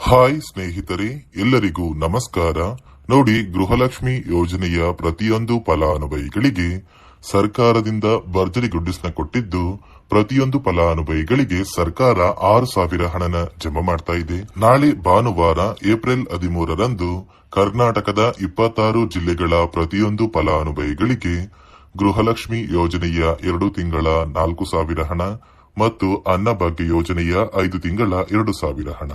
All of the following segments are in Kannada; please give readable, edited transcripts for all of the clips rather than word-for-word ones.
ಹಾಯ್ ಸ್ನೇಹಿತರೆ, ಎಲ್ಲರಿಗೂ ನಮಸ್ಕಾರ. ನೋಡಿ, ಗೃಹಲಕ್ಷ್ಮಿ ಯೋಜನೆಯ ಪ್ರತಿಯೊಂದು ಫಲಾನುಭವಿಗಳಿಗೆ ಸರ್ಕಾರದಿಂದ ಭರ್ಜರಿ ಗುಡ್ಡಿಸ್ನ ಕೊಟ್ಟಿದ್ದು, ಪ್ರತಿಯೊಂದು ಫಲಾನುಭವಿಗಳಿಗೆ ಸರ್ಕಾರ 6,000 ಹಣನ ಜಮಾ ಮಾಡ್ತಾ ಇದೆ. ನಾಳೆ ಭಾನುವಾರ ಏಪ್ರಿಲ್ 13ರಂದು ಕರ್ನಾಟಕದ 26 ಜಿಲ್ಲೆಗಳ ಪ್ರತಿಯೊಂದು ಫಲಾನುಭವಿಗಳಿಗೆ ಗೃಹಲಕ್ಷ್ಮಿ ಯೋಜನೆಯ 2 ತಿಂಗಳ 4,000 ಹಣ ಮತ್ತು ಅನ್ನಭಾಗ್ಯ ಯೋಜನೆಯ 5 ತಿಂಗಳ 2,000 ಹಣ,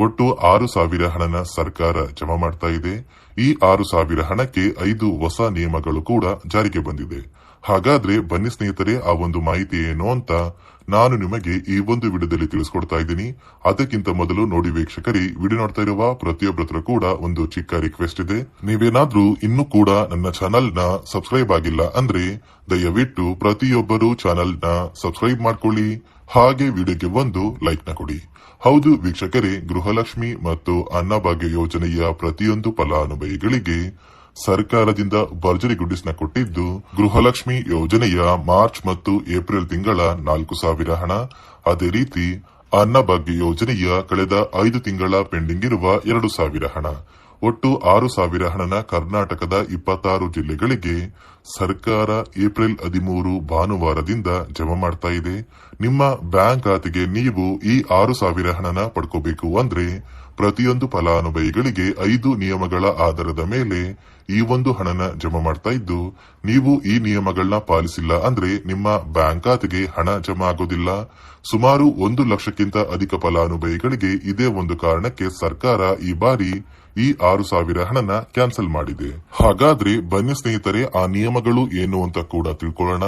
ಒಟ್ಟು 6,000 ಹಣನ ಸರ್ಕಾರ ಜಮಾ ಮಾಡ್ತಾ ಇದೆ. ಈ 6,000 ಹಣಕ್ಕೆ 5 ಹೊಸ ನಿಯಮಗಳು ಕೂಡ ಜಾರಿಗೆ ಬಂದಿದೆ. ಹಾಗಾದ್ರೆ ಬನ್ನಿ ಸ್ನೇಹಿತರೆ, ಆ ಒಂದು ಮಾಹಿತಿ ಏನು ಅಂತ ನಾನು ನಿಮಗೆ ಈ ಒಂದು ವಿಡಿಯೋದಲ್ಲಿ ತಿಳಿಸ್ಕೊಡ್ತಾ ಇದ್ದೀನಿ. ಅದಕ್ಕಿಂತ ಮೊದಲು ನೋಡಿ ವೀಕ್ಷಕರೇ, ವಿಡಿಯೋ ನೋಡ್ತಾ ಇರುವ ಪ್ರತಿಯೊಬ್ಬರ ಕೂಡ ಒಂದು ಚಿಕ್ಕ ರಿಕ್ವೆಸ್ಟ್ ಇದೆ. ನೀವೇನಾದ್ರೂ ಇನ್ನೂ ಕೂಡ ನನ್ನ ಚಾನೆಲ್ ನ ಸಬ್ಸ್ಕ್ರೈಬ್ ಆಗಿಲ್ಲ ಅಂದ್ರೆ ದಯವಿಟ್ಟು ಪ್ರತಿಯೊಬ್ಬರು ಚಾನೆಲ್ ನ ಸಬ್ಸ್ಕ್ರೈಬ್ ಮಾಡ್ಕೊಳ್ಳಿ, ಹಾಗೆ ವಿಡಿಯೋಗೆ ಒಂದು ಲೈಕ್ ನ ಕೊಡಿ. ಹೌದು ವೀಕ್ಷಕರೇ, ಗೃಹಲಕ್ಷ್ಮಿ ಮತ್ತು ಅನ್ನಭಾಗ್ಯ ಯೋಜನೆಯ ಪ್ರತಿಯೊಂದು ಫಲಾನುಭವಿಗಳಿಗೆ ಸರ್ಕಾರದಿಂದ ಭರ್ಜರಿ ಗುಡ್ಡಿಸ್ನ ಕೊಟ್ಟಿದ್ದು, ಗೃಹಲಕ್ಷ್ಮಿ ಯೋಜನೆಯ ಮಾರ್ಚ್ ಮತ್ತು ಏಪ್ರಿಲ್ ತಿಂಗಳ 4,000 ಹಣ, ಅದೇ ರೀತಿ ಅನ್ನಭಾಗ್ಯ ಯೋಜನೆಯ ಕಳೆದ 5 ತಿಂಗಳ ಪೆಂಡಿಂಗ್ ಇರುವ 2,000 ಹಣ, ಒಟ್ಟು 6,000 ಹಣನ ಕರ್ನಾಟಕದ 26 ಜಿಲ್ಲೆಗಳಿಗೆ ಸರ್ಕಾರ ಏಪ್ರಿಲ್ 13 ಭಾನುವಾರದಿಂದ ಜಮಾ ಮಾಡ್ತಾ ಇದೆ. ನಿಮ್ಮ ಬ್ಯಾಂಕ್ ಖಾತೆಗೆ ನೀವು ಈ 6,000 ಹಣನ ಪಡ್ಕೋಬೇಕು ಅಂದ್ರೆ ಪ್ರತಿಯೊಂದು ಫಲಾನುಭವಿಗಳಿಗೆ 5 ನಿಯಮಗಳ ಆಧಾರದ ಮೇಲೆ ಈ ಒಂದು ಹಣನ ಜಮಾ ಮಾಡ್ತಾ ಇದ್ದು, ನೀವು ಈ ನಿಯಮಗಳನ್ನ ಪಾಲಿಸಿಲ್ಲ ಅಂದ್ರೆ ನಿಮ್ಮ ಬ್ಯಾಂಕ್ ಖಾತೆಗೆ ಹಣ ಜಮಾ ಆಗೋದಿಲ್ಲ. ಸುಮಾರು 1 ಲಕ್ಷಕ್ಕಿಂತ ಅಧಿಕ ಫಲಾನುಭವಿಗಳಿಗೆ ಇದೇ ಒಂದು ಕಾರಣಕ್ಕೆ ಸರ್ಕಾರ ಈ ಬಾರಿ ಈ 6,000 ಹಣನ ಕ್ಯಾನ್ಸಲ್ ಮಾಡಿದೆ. ಹಾಗಾದ್ರೆ ಬನ್ನಿ ಸ್ನೇಹಿತರೆ, ಆ ನಿಯಮಗಳು ಏನು ಅಂತ ಕೂಡ ತಿಳ್ಕೊಳ್ಳೋಣ.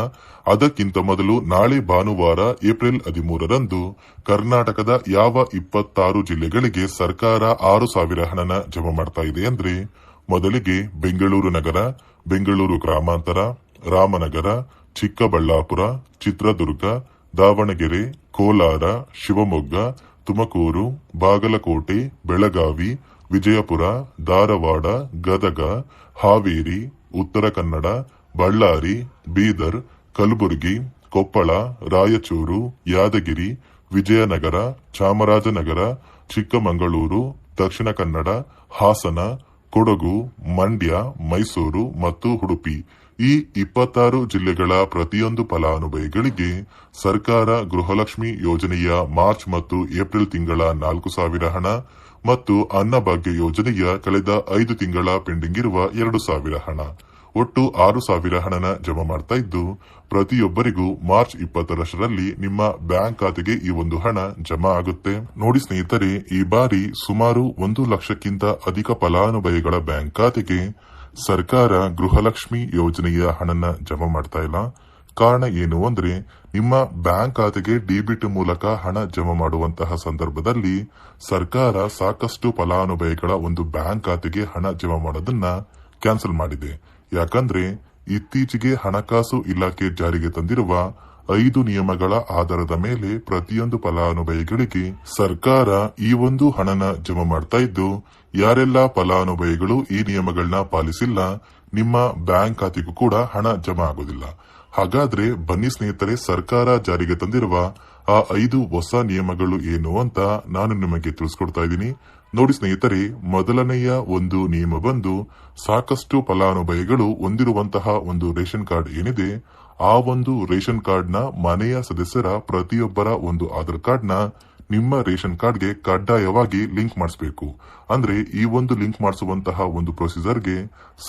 ಅದಕ್ಕಿಂತ ಮೊದಲು ನಾಳೆ ಭಾನುವಾರ ಏಪ್ರಿಲ್ 13ರಂದು ಕರ್ನಾಟಕದ ಯಾವ 26 ಜಿಲ್ಲೆಗಳಿಗೆ ಸರ್ಕಾರ 6,000 ಹಣನ ಜಮಾ ಮಾಡ್ತಾ ಇದೆ ಅಂದ್ರೆ, ಮೊದಲಿಗೆ ಬೆಂಗಳೂರು ನಗರ, ಬೆಂಗಳೂರು ಗ್ರಾಮಾಂತರ, ರಾಮನಗರ, ಚಿಕ್ಕಬಳ್ಳಾಪುರ, ಚಿತ್ರದುರ್ಗ, ದಾವಣಗೆರೆ, ಕೋಲಾರ, ಶಿವಮೊಗ್ಗ, ತುಮಕೂರು, ಬಾಗಲಕೋಟೆ, ಬೆಳಗಾವಿ, ವಿಜಯಪುರ, ಧಾರವಾಡ, ಗದಗ, ಹಾವೇರಿ, ಉತ್ತರ ಕನ್ನಡ, ಬಳ್ಳಾರಿ, ಬೀದರ್, ಕಲಬುರಗಿ, ಕೊಪ್ಪಳ, ರಾಯಚೂರು, ಯಾದಗಿರಿ, ವಿಜಯನಗರ, ಚಾಮರಾಜನಗರ, ಚಿಕ್ಕಮಗಳೂರು, ದಕ್ಷಿಣ ಕನ್ನಡ, ಹಾಸನ, ಕೊಡಗು, ಮಂಡ್ಯ, ಮೈಸೂರು ಮತ್ತು ಉಡುಪಿ ಈ 26 ಜಿಲ್ಲೆಗಳ ಪ್ರತಿಯೊಂದು ಫಲಾನುಭವಿಗಳಿಗೆ ಸರ್ಕಾರ ಗೃಹಲಕ್ಷ್ಮಿ ಯೋಜನೆಯ ಮಾರ್ಚ್ ಮತ್ತು ಏಪ್ರಿಲ್ ತಿಂಗಳ 4,000 ಹಣ ಮತ್ತು ಅನ್ನಭಾಗ್ಯ ಯೋಜನೆಯ ಕಳೆದ 5 ತಿಂಗಳ ಪೆಂಡಿಂಗ್ ಇರುವ 2,000 ಹಣ, ಒಟ್ಟು 6,000 ಹಣನ ಜಮಾ ಮಾಡ್ತಾ ಇದ್ದು, ಪ್ರತಿಯೊಬ್ಬರಿಗೂ ಮಾರ್ಚ್ 20ರಲ್ಲಿ ನಿಮ್ಮ ಬ್ಯಾಂಕ್ ಖಾತೆಗೆ ಈ ಒಂದು ಹಣ ಜಮಾ ಆಗುತ್ತೆ. ನೋಡಿ ಸ್ನೇಹಿತರೆ, ಈ ಬಾರಿ ಸುಮಾರು 1 ಲಕ್ಷಕ್ಕಿಂತ ಅಧಿಕ ಫಲಾನುಭವಿಗಳ ಬ್ಯಾಂಕ್ ಖಾತೆಗೆ ಸರ್ಕಾರ ಗೃಹಲಕ್ಷ್ಮಿ ಯೋಜನೆಯ ಹಣನ ಜಮಾ ಮಾಡ್ತಾ ಇಲ್ಲ. ಕಾರಣ ಏನು ಅಂದ್ರೆ, ನಿಮ್ಮ ಬ್ಯಾಂಕ್ ಖಾತೆಗೆ ಡಿಬಿಟ್ ಮೂಲಕ ಹಣ ಜಮಾ ಮಾಡುವಂತಹ ಸಂದರ್ಭದಲ್ಲಿ ಸರ್ಕಾರ ಸಾಕಷ್ಟು ಫಲಾನುಭವಿಗಳ ಒಂದು ಬ್ಯಾಂಕ್ ಖಾತೆಗೆ ಹಣ ಜಮಾ ಮಾಡೋದನ್ನ ಕ್ಯಾನ್ಸಲ್ ಮಾಡಿದೆ. ಯಾಕಂದ್ರೆ ಇತ್ತೀಚೆಗೆ ಹಣಕಾಸು ಇಲಾಖೆ ಜಾರಿಗೆ ತಂದಿರುವ 5 ನಿಯಮಗಳ ಆಧಾರದ ಮೇಲೆ ಪ್ರತಿಯೊಂದು ಫಲಾನುಭವಿಗಳಿಗೆ ಸರ್ಕಾರ ಈ ಒಂದು ಹಣನ ಜಮಾ ಮಾಡ್ತಾ ಇದ್ದು, ಯಾರೆಲ್ಲ ಫಲಾನುಭವಿಗಳು ಈ ನಿಯಮಗಳನ್ನ ಪಾಲಿಸಿಲ್ಲ ನಿಮ್ಮ ಬ್ಯಾಂಕ್ ಖಾತೆಗೂ ಕೂಡ ಹಣ ಜಮಾ ಆಗೋದಿಲ್ಲ. ಹಾಗಾದ್ರೆ ಬನ್ನಿ ಸ್ನೇಹಿತರೆ, ಸರ್ಕಾರ ಜಾರಿಗೆ ತಂದಿರುವ ಆ 5 ಹೊಸ ನಿಯಮಗಳು ಏನು ಅಂತ ನಾನು ನಿಮಗೆ ತಿಳಿಸ್ಕೊಡ್ತಾ ಇದ್ದೀನಿ. ನೋಡಿ ಸ್ನೇಹಿತರೆ, ಮೊದಲನೆಯ ಒಂದು ನಿಯಮ ಬಂದು, ಸಾಕಷ್ಟು ಫಲಾನುಭವಿಗಳು ಹೊಂದಿರುವಂತಹ ಒಂದು ರೇಷನ್ ಕಾರ್ಡ್ ಏನಿದೆ, ಆ ಒಂದು ರೇಷನ್ ಕಾರ್ಡ್ ನ ಮನೆಯ ಸದಸ್ಯರ ಪ್ರತಿಯೊಬ್ಬರ ಒಂದು ಆಧಾರ್ ಕಾರ್ಡ್ ನ ನಿಮ್ಮ ರೇಷನ್ ಕಾರ್ಡ್ಗೆ ಕಡ್ಡಾಯವಾಗಿ ಲಿಂಕ್ ಮಾಡಿಸಬೇಕು. ಅಂದ್ರೆ ಈ ಒಂದು ಲಿಂಕ್ ಮಾಡಿಸುವಂತಹ ಒಂದು ಪ್ರೊಸೀಜರ್ಗೆ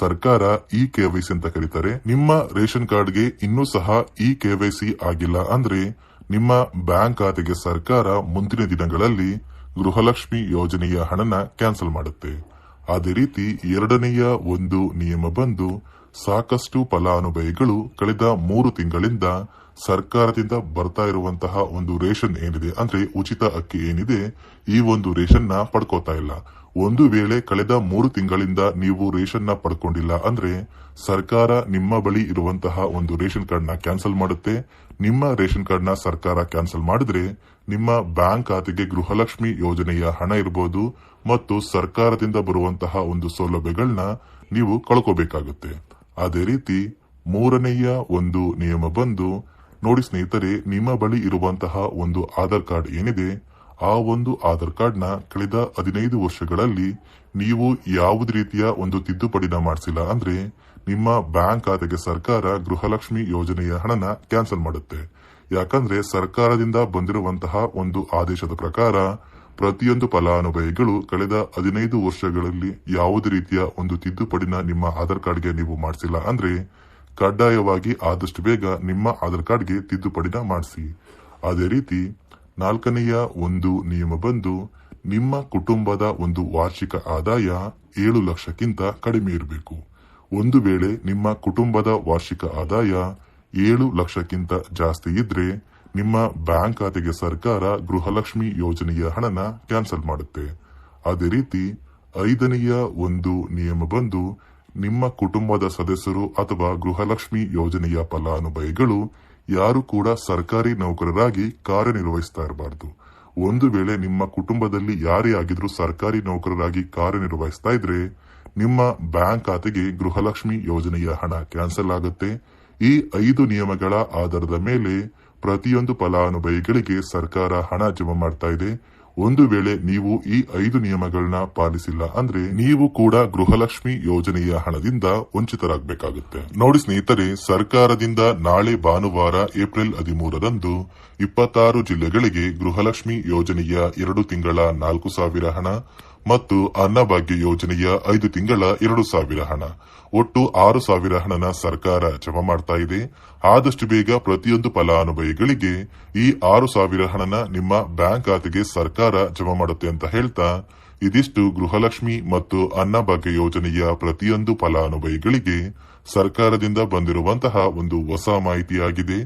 ಸರ್ಕಾರ KYC ಅಂತ ಕರೀತಾರೆ. ನಿಮ್ಮ ರೇಷನ್ ಕಾರ್ಡ್ಗೆ ಇನ್ನೂ ಸಹ KYC ಆಗಿಲ್ಲ ಅಂದ್ರೆ ನಿಮ್ಮ ಬ್ಯಾಂಕ್ ಖಾತೆಗೆ ಸರ್ಕಾರ ಮುಂದಿನ ದಿನಗಳಲ್ಲಿ ಗೃಹಲಕ್ಷ್ಮಿ ಯೋಜನೆಯ ಹಣನ ಕ್ಯಾನ್ಸಲ್ ಮಾಡುತ್ತೆ. ಅದೇ ರೀತಿ ಎರಡನೆಯ ಒಂದು ನಿಯಮ ಬಂದು, ಸಾಕಷ್ಟು ಫಲಾನುಭವಿಗಳು ಕಳೆದ 3 ತಿಂಗಳಿಂದ ಸರ್ಕಾರದಿಂದ ಬರ್ತಾ ಇರುವಂತಹ ಒಂದು ರೇಷನ್ ಏನಿದೆ ಅಂದ್ರೆ ಉಚಿತ ಅಕ್ಕಿ ಏನಿದೆ, ಈ ಒಂದು ರೇಷನ್ ನ ಪಡ್ಕೋತಾ ಇಲ್ಲ. ಒಂದು ವೇಳೆ ಕಳೆದ 3 ತಿಂಗಳಿಂದ ನೀವು ರೇಷನ್ ನ ಪಡ್ಕೊಂಡಿಲ್ಲ ಅಂದ್ರೆ ಸರ್ಕಾರ ನಿಮ್ಮ ಬಳಿ ಇರುವಂತಹ ಒಂದು ರೇಷನ್ ಕಾರ್ಡ್ ನ ಕ್ಯಾನ್ಸಲ್ ಮಾಡುತ್ತೆ. ನಿಮ್ಮ ರೇಷನ್ ಕಾರ್ಡ್ ನ ಸರ್ಕಾರ ಕ್ಯಾನ್ಸಲ್ ಮಾಡಿದ್ರೆ ನಿಮ್ಮ ಬ್ಯಾಂಕ್ ಖಾತೆಗೆ ಗೃಹಲಕ್ಷ್ಮಿ ಯೋಜನೆಯ ಹಣ ಇರಬಹುದು ಮತ್ತು ಸರ್ಕಾರದಿಂದ ಬರುವಂತಹ ಒಂದು ಸೌಲಭ್ಯಗಳನ್ನ ನೀವು ಕಳ್ಕೋಬೇಕಾಗುತ್ತೆ. ಅದೇ ರೀತಿ ಮೂರನೆಯ ಒಂದು ನಿಯಮ ಬಂದು, ನೋಡಿ ಸ್ನೇಹಿತರೆ, ನಿಮ್ಮ ಬಳಿ ಇರುವಂತಹ ಒಂದು ಆಧಾರ್ ಕಾರ್ಡ್ ಏನಿದೆ, ಆ ಒಂದು ಆಧಾರ್ ಕಾರ್ಡ್ನ ಕಳೆದ 15 ವರ್ಷಗಳಲ್ಲಿ ನೀವು ಯಾವುದೇ ರೀತಿಯ ಒಂದು ತಿದ್ದುಪಡಿನ ಮಾಡಿಸಿಲ್ಲ ಅಂದ್ರೆ ನಿಮ್ಮ ಬ್ಯಾಂಕ್ ಖಾತೆಗೆ ಸರ್ಕಾರ ಗೃಹಲಕ್ಷ್ಮಿ ಯೋಜನೆಯ ಹಣನ ಕ್ಯಾನ್ಸಲ್ ಮಾಡುತ್ತೆ. ಯಾಕಂದ್ರೆ ಸರ್ಕಾರದಿಂದ ಬಂದಿರುವಂತಹ ಒಂದು ಆದೇಶದ ಪ್ರಕಾರ ಪ್ರತಿಯೊಂದು ಫಲಾನುಭವಿಗಳು ಕಳೆದ 15 ವರ್ಷಗಳಲ್ಲಿ ಯಾವುದೇ ರೀತಿಯ ಒಂದು ತಿದ್ದುಪಡಿನ ನಿಮ್ಮ ಆಧಾರ್ ಕಾರ್ಡ್ಗೆ ನೀವು ಮಾಡಿಸಿಲ್ಲ ಅಂದ್ರೆ ಕಡ್ಡಾಯವಾಗಿ ಆದಷ್ಟು ಬೇಗ ನಿಮ್ಮ ಆಧಾರ್ ಕಾರ್ಡ್ಗೆ ತಿದ್ದುಪಡಿನ ಮಾಡಿಸಿ. ಅದೇ ರೀತಿ 4ನೆಯ ಒಂದು ನಿಯಮ ಬಂದು ನಿಮ್ಮ ಕುಟುಂಬದ ಒಂದು ವಾರ್ಷಿಕ ಆದಾಯ 7 ಲಕ್ಷಕ್ಕಿಂತ ಕಡಿಮೆ ಇರಬೇಕು. ಒಂದು ವೇಳೆ ನಿಮ್ಮ ಕುಟುಂಬದ ವಾರ್ಷಿಕ ಆದಾಯ 7 ಲಕ್ಷಕ್ಕಿಂತ ಜಾಸ್ತಿ ಇದ್ರೆ ನಿಮ್ಮ ಬ್ಯಾಂಕ್ ಖಾತೆಗೆ ಸರ್ಕಾರ ಗೃಹಲಕ್ಷ್ಮಿ ಯೋಜನೆಯ ಹಣನ ಕ್ಯಾನ್ಸಲ್ ಮಾಡುತ್ತೆ. ಅದೇ ರೀತಿ 5ನೆಯ ಒಂದು ನಿಯಮ ಬಂದು ನಿಮ್ಮ ಕುಟುಂಬದ ಸದಸ್ಯರು ಅಥವಾ ಗೃಹಲಕ್ಷ್ಮಿ ಯೋಜನೆಯ ಫಲಾನುಭವಿಗಳು ಯಾರು ಕೂಡ ಸರ್ಕಾರಿ ನೌಕರರಾಗಿ ಕಾರ್ಯನಿರ್ವಹಿಸ್ತಾ ಇರಬಾರ್ದು. ಒಂದು ವೇಳೆ ನಿಮ್ಮ ಕುಟುಂಬದಲ್ಲಿ ಯಾರೇ ಆಗಿದ್ರು ಸರ್ಕಾರಿ ನೌಕರರಾಗಿ ಕಾರ್ಯನಿರ್ವಹಿಸ್ತಾ ಇದ್ರೆ ನಿಮ್ಮ ಬ್ಯಾಂಕ್ ಖಾತೆಗೆ ಗೃಹಲಕ್ಷ್ಮಿ ಯೋಜನೆಯ ಹಣ ಕ್ಯಾನ್ಸಲ್ ಆಗುತ್ತೆ. ಈ 5 ನಿಯಮಗಳ ಆಧಾರದ ಮೇಲೆ ಪ್ರತಿಯೊಂದು ಫಲಾನುಭವಿಗಳಿಗೆ ಸರ್ಕಾರ ಹಣ ಜಮಾ ಮಾಡ್ತಾ ಇದೆ. ಒಂದು ವೇಳೆ ನೀವು ಈ 5 ನಿಯಮಗಳನ್ನ ಪಾಲಿಸಿಲ್ಲ ಅಂದ್ರೆ ನೀವು ಕೂಡ ಗೃಹಲಕ್ಷ್ಮಿ ಯೋಜನೆಯ ಹಣದಿಂದ ವಂಚಿತರಾಗಬೇಕಾಗುತ್ತೆ. ನೋಡಿ ಸ್ನೇಹಿತರೆ, ಸರ್ಕಾರದಿಂದ ನಾಳೆ ಭಾನುವಾರ ಏಪ್ರಿಲ್ 13ರಂದು 26 ಜಿಲ್ಲೆಗಳಿಗೆ ಗೃಹಲಕ್ಷ್ಮಿ ಯೋಜನೆಯ 2 ತಿಂಗಳ 4,000 ಹಣ ಮತ್ತು ಅನ್ನಭಾಗ್ಯ ಯೋಜನೆಯ 5 ತಿಂಗಳ 2,000 ಹಣ, ಒಟ್ಟು 6,000 ಹಣನ ಸರ್ಕಾರ ಜಮಾ ಮಾಡ್ತಾ ಇದೆ. ಆದಷ್ಟು ಬೇಗ ಪ್ರತಿಯೊಂದು ಫಲಾನುಭವಿಗಳಿಗೆ ಈ 6,000 ಹಣನ ನಿಮ್ಮ ಬ್ಯಾಂಕ್ ಖಾತೆಗೆ ಸರ್ಕಾರ ಜಮಾ ಮಾಡುತ್ತೆ ಅಂತ ಹೇಳ್ತಾ, ಇದಿಷ್ಟು ಗೃಹಲಕ್ಷ್ಮಿ ಮತ್ತು ಅನ್ನಭಾಗ್ಯ ಯೋಜನೆಯ ಪ್ರತಿಯೊಂದು ಫಲಾನುಭವಿಗಳಿಗೆ ಸರ್ಕಾರದಿಂದ ಬಂದಿರುವಂತಹ ಒಂದು ಹೊಸ ಮಾಹಿತಿಯಾಗಿದೆ.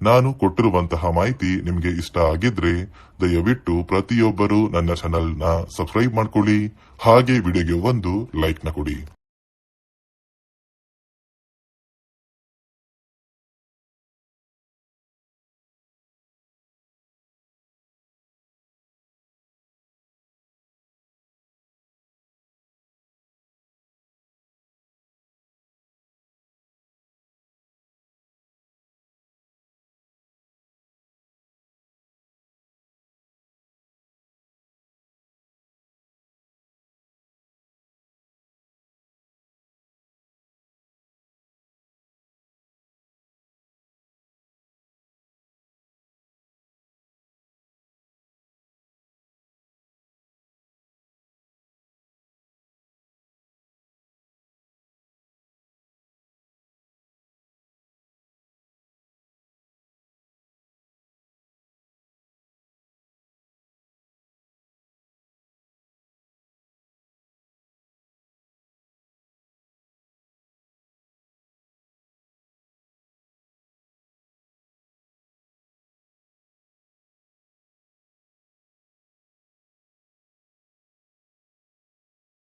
ನಾನು ಕೊಟ್ಟಿರುವಂತಹ ಮಾಹಿತಿ ನಿಮಗೆ ಇಷ್ಟ ಆಗಿದ್ರೆ ದಯವಿಟ್ಟು ಪ್ರತಿಯೊಬ್ಬರು ನನ್ನ ಚಾನೆಲ್ನ ಸಬ್ಸ್ಕ್ರೈಬ್ ಮಾಡ್ಕೊಳ್ಳಿ, ಹಾಗೆ ವಿಡಿಯೋಗೆ ಒಂದು ಲೈಕ್ನ ಕೊಡಿ.